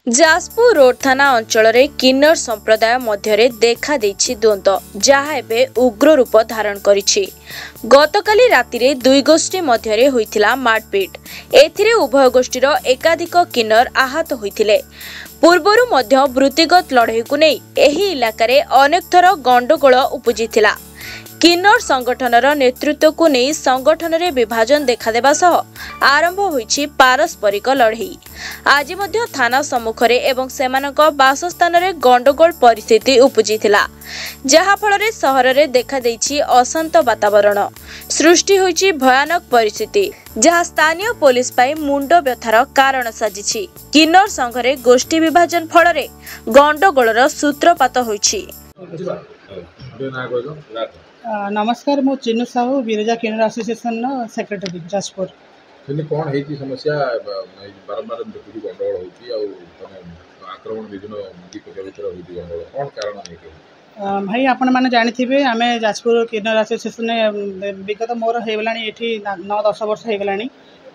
Jajpur road थाना अंचल किन्नर संप्रदाय मध्य देखा द्वंद्व जहाँ एवं उग्र रूप धारण करिछि। गतकाली रातिरे दुई गोष्ठी मध्य होइथिला मारपीट। एथिरे उभय गोष्ठीर एकाधिक किन्नर आहत होइथिले। पूर्वरु मध्य वृत्तिगत लड़ाई को नहीं एही इलाकारे अनेक थर गंडगोल उपजिथिला। किन्नर संगठनर नेतृत्व को नहीं संगठन रे विभाजन देखादेबा सह आरंभ होइछि पारस्परिक लड़ाई। आज मध्य थाना सम्मुखरे एवं सेमानक बासस्थान रे गंडगोल परिस्थिति उपजिथिला, जहाँ फल रे सहर रे देखा देइछि अशांत वातावरण सृष्टि होइछि भयानक परिस्थिति, जहाँ स्थानीय पुलिस पाई मुंड व्यथार कारण साजिछि। किन्नर संघरे गोष्ठी विभाजन फल रे गंडगोलर सूत्रपात होइछि। नमस्कार, मु चिन्नू साहू बिरजा किन्नर एसोसिएशन सेक्रेटरी जाजपुर। कौन है समस्या बारंबार देखुची गंडगोल होती आक्रमण विभिन्न कौन कारण है भाई आपण मैंने जानी आम जाजपुर किन्नर एसोसिएशन विगत मोर होगला ये 9-10 वर्ष होगला।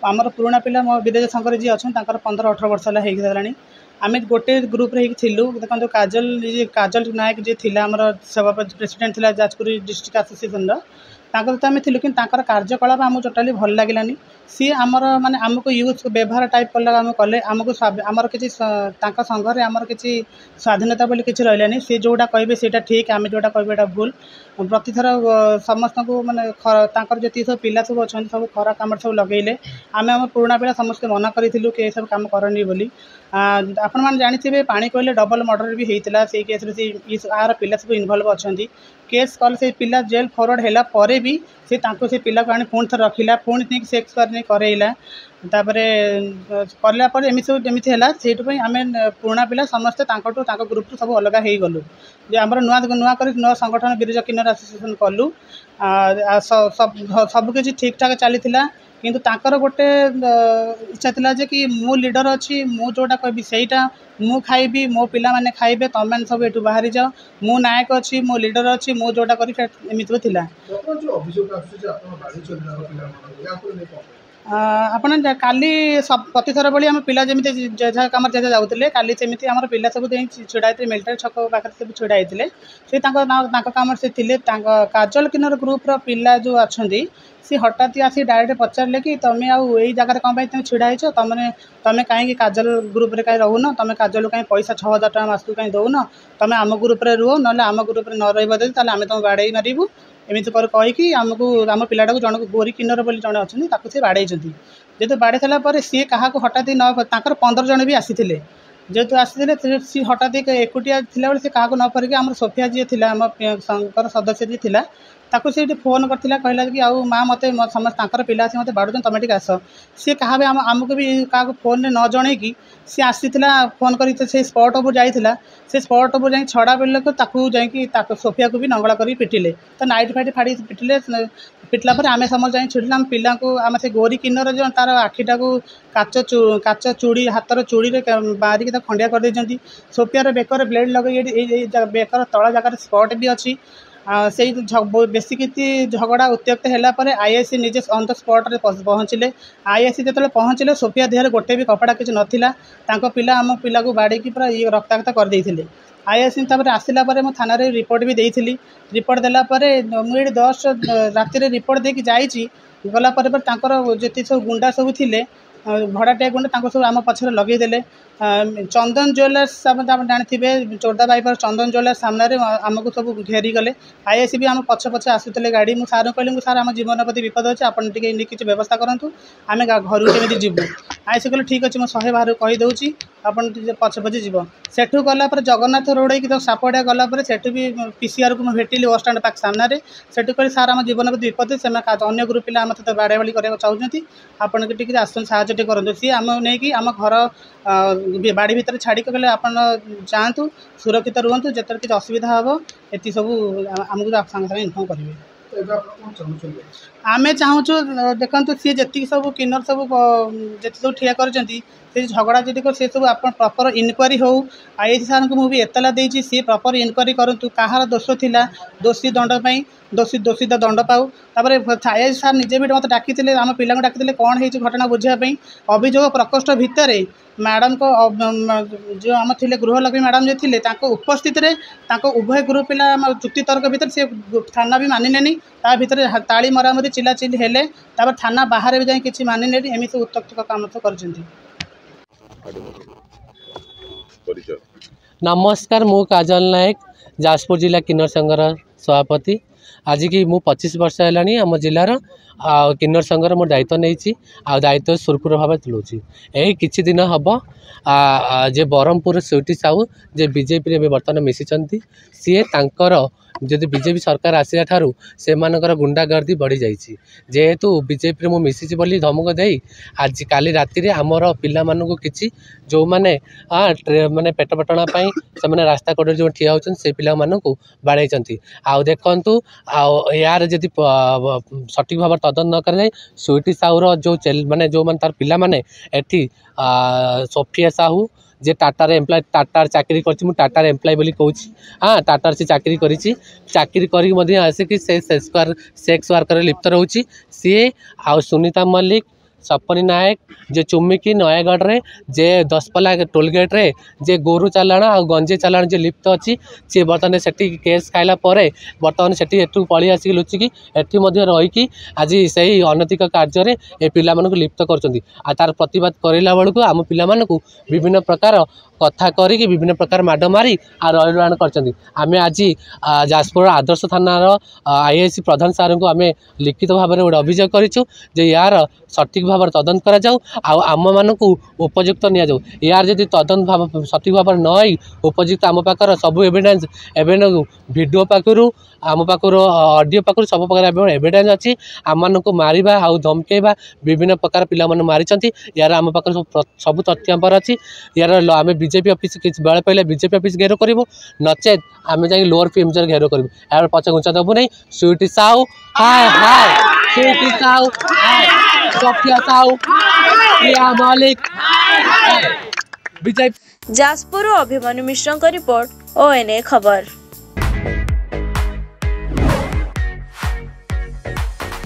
आमर पुराणा पिला मो विदेश शंकर जी अच्छा 15-18 वर्ष है आम गोटे ग्रुप रे थिलु। देखो काजल नायक जी थिला आमर सभापति प्रेसिडेंट थिला जाजपुर डिस्ट्रिक्ट एसोसिएशन तो आम थिलु, कि कार्यकलाप आमको टोटाली भल लगिलानी। सी आमर माने आमको यूज व्यवहार टाइप कला आम कले आमको आमर किसी संघरे आमर किसी स्वाधीनता बोली किसी रही सी जोटा कहे से ठीक, आम जोटा कहे भूल। प्रतिथर समस्त को माने जी सब पिला सब अच्छा सब खरा कम सब लगे आम आम पुराणा पिला समस्त मना करूँ कि सब कम करनी बोली। आपण मैंने जानी पानी कहले डबल मर्डर भी होता से केस आर पिला सब इनवल्व अच्छा केस कल से पिला जेल फरवर्ड है पर भी से पिला को आनी पुणी थे रखिला पुणी नहीं सेक्स करने करेला कलापर एमती सब जमी है से आम पुराणा पिला समस्ते ग्रुप सब अलग हो गलु। आम नुआ कर नुआ संगठन बिरजा किन्नर एसोसिएशन कलु। सबकि ठीक ठाक चली किंतु तांकर गोटे इच्छा थिला जे कि मु लीडर अच्छी मु जोटा कहबी सेटा मु खाइबी मो पिला माने खाइबे तम मैंने सब एठू बाहरी जाओ मु नायक अच्छी मो लीडर अच्छी मु जोटा करी एमती थिला। आपण काली प्रतिथर भाई आम पिला जमी जेजा कम जेजा जाऊे काली सेमती आम पिला सब छिड़ाई मिलिटारी छक पाखे सब छिड़ाई से कम से काजल किन्नर ग्रुप पिला जो अच्छा सी हठात आसी डायरेक्ट पचारे कि तुम आउ यही जगह कौन तुम छिड़ाईच तुम कहीं काजल ग्रुप रे कहीं रोन तुम काजल कहीं पैसा 6000 टका मासक कहीं दौन तुम आम ग्रुप रे रुह ना आम ग्रुप रे न रही आम तुम बाड़े मारू एमती कहीकि आमको आम पिलाटा जन गोरी किन्नर बोली जड़े अच्छा सी बाड़े जेहतु बाड़े सारापर सी क्या हठात न 15 जन भी आसी जेहतु आसी सी हठात एकुटिया थी से क्या न फरिक आम सोफिया जी थी आम सदस्य जी थी ताकू से फोन करता कहला कि आउ माँ मत समस्त पिला आस मत बाड़ू तुम टे आस सी क्या आमको भी क्या फोन न जन कि सी आसी फोन कर स्पॉट उपर जाइला से स्पॉट उपर जा छड़ा बेल जा सोफिया को भी नंगला कर पिटिले तो नाइट फाइट फाड़ी पिटिले पिटला आम समस्त जा छिड़िले आम पिला को आम से गोरी किन्नर जो तार आखिटा को काच चूड़ी हाथर चूड़ी बारिक खंडिया कर सोफियार बेकर ब्लेड लगे बेकर तला जगार स्पॉट भी अच्छी से बेसी किसी झगड़ा उत्त्यक्त होगापर आईआईसी निजे ऑन द स्पॉट रे पहुँचले। आईआईसी जो पहुँचले सोफिया देहर गोटे भी कपड़ा किसी नाला पिला आम पिला को बाड़ी पूरा ये रक्ताक्त करदे। आईआईसी आसला मो थाना रिपोर्ट भी देती रिपोर्ट देलापर मुझे 10 राति रिपोर्ट देकी जाइए गलापर जी सब गुंडा सब थे भड़ाटिया गुंडा सब आम पछरे लगेदेले। चंदन ज्वेलर्स आप जानी चोरदा बाईपास चंदन ज्वेलर्स सामने आमको सब घेरी गले। आईआईसी भी आम पछ पछे आसुले गाड़ी मुझे सार कहली सार आम जीवन प्रति विपद अच्छे आप किसी व्यवस्था करूँ आम घर केमी जीवु। आईआईसी कहले ठीक अच्छे मुझे 100 बाहर कहीदे आप पछे पछे जीव सेठू गलापर जगन्नाथ रोड की सापड़िया गलापर से भी पीसीआर को भेटिली बस स्टाण्ड पाक सामने से कहली सार आम जीवन प्रति विपद से अन्य ग्रुप पिला आम सहित बाड़ा बाड़ी करने चाहते आपन आसन साहय करूँ सी आम नहीं आम घर बाड़ी भितर छाड़ी कहले आप जातु सुरक्षित रुहतु जिते किसी असुविधा हम ये सब आमको सागे सागे इनफर्म करेंगे। आम चाहूँ देखो सी जी सब किन्नर सब जी सब ठिया कर झगड़ा जी सी सब आप प्रॉपर इनक्वारी हो आईएस सार को मुझे एतला देती सी प्रॉपर इनक्वारी करूँ कहार दोष थिला दोषी दंड दोषी दोषी तो दंड पाऊ तापर आईएस सार निजे भी मत डाकी आम पिला डाकी कौन हो घटना बुझापी अभियोग प्रकोष्ठ भितर मैडम को जो आम थे गृहलक्ष्मी मैडम जो थे उपस्थित उभय गृह पिला चुक्ति तर्क भितर से थाना भी मानिने ता भितर ताली मरामरी चिल्लाचिल्ली हेले तापर थाना बाहर भी जाए किसी मानिने एमती उत्तक्त काम तो कर। नमस्कार मु काजल नायक जाजपुर जिला किन्नर संघर सभापति आज की मु 25 वर्ष है आम जिलार किन्नर संघर मोर दायित्व नहीं दायित्व सुरखुर भाव तुलाऊँगी यही किछि दिन हम जे ब्रह्मपुर स्वीटी साहू जे बीजेपी में बर्तमान मिशिंट सी जदि बीजेपी सरकार आसिया ठारू से गुंडागर्दी बढ़ी जाइए जेहेतु बीजेपी में मिशिची बोली धमक दे आज काली राति आमर पिला मानू किसी जो मैंने माने पेट पटना से रास्ता कड़े जो ठिया होती से पिला मानू बाड़े आउ देखु यार जदि सठिक भाव तदन न कर स्वीटी साहूर जो माने जो मैंने तार पिला माने एठी सोफिया साहू जे टाटार एम्प्लॉय टाटार चाकरी कर टाटार एम्प्लॉय बोली कहूँ हाँ टाटार से चाकरी कर आसिक सेक्स वर्कर लिप्त रोचे सी आ सुनीता मल्लिक सपनी नायक जे चुमिकी नयागढ़ रे जे दसपल्ला टोलगेट रे जे गोरु चालाण आ गंजे चालाण जे लिप्त अच्छी सी बर्तमान से केस खाइला बर्तमान से पलि आसिक लुचिकी एटी रहीकि आज से अनैतिक कार्य ए पिला मानक लिप्त कर तार प्रतिवाद करला बेलू आम पिला मानक विभिन्न प्रकार कथा करी विभिन्न प्रकार माड मारी रैलाण कर आम आज जाजपुर आदर्श थानार आईएएस प्रधान सार को आम लिखित भाव में गोटे अभियोग करूँ यार सठिक भाव तदंत करा जाऊ आम मानक उपयुक्त नि जाऊ यार जदि तदंत भाव सठिक भाव न उपयुक्त आम पाखर सब एविडेंस एवं वीडियो पाखु आम पाखर ऑडियो पाखु सब प्रकार एविडेंस अच्छी आम मानक मारिबा आउ धमकेबा विभिन्न प्रकार पिला मारी यार आम पाखर सब तथ्य अच्छी यार आम बीजेपी ऑफिस किसी बेले पहले बीजेपी ऑफिस घेर करूँ नचेत आम जा लोअर पीएमजी घेर करूँ यार पछ घुंचा दबू नहीं स्वीटी साहू हाय हाय स्वीटी साहू सोफिया साहू प्रिया मलिक जाजपुर अभिमन्यु मिश्र रिपोर्ट ONA खबर।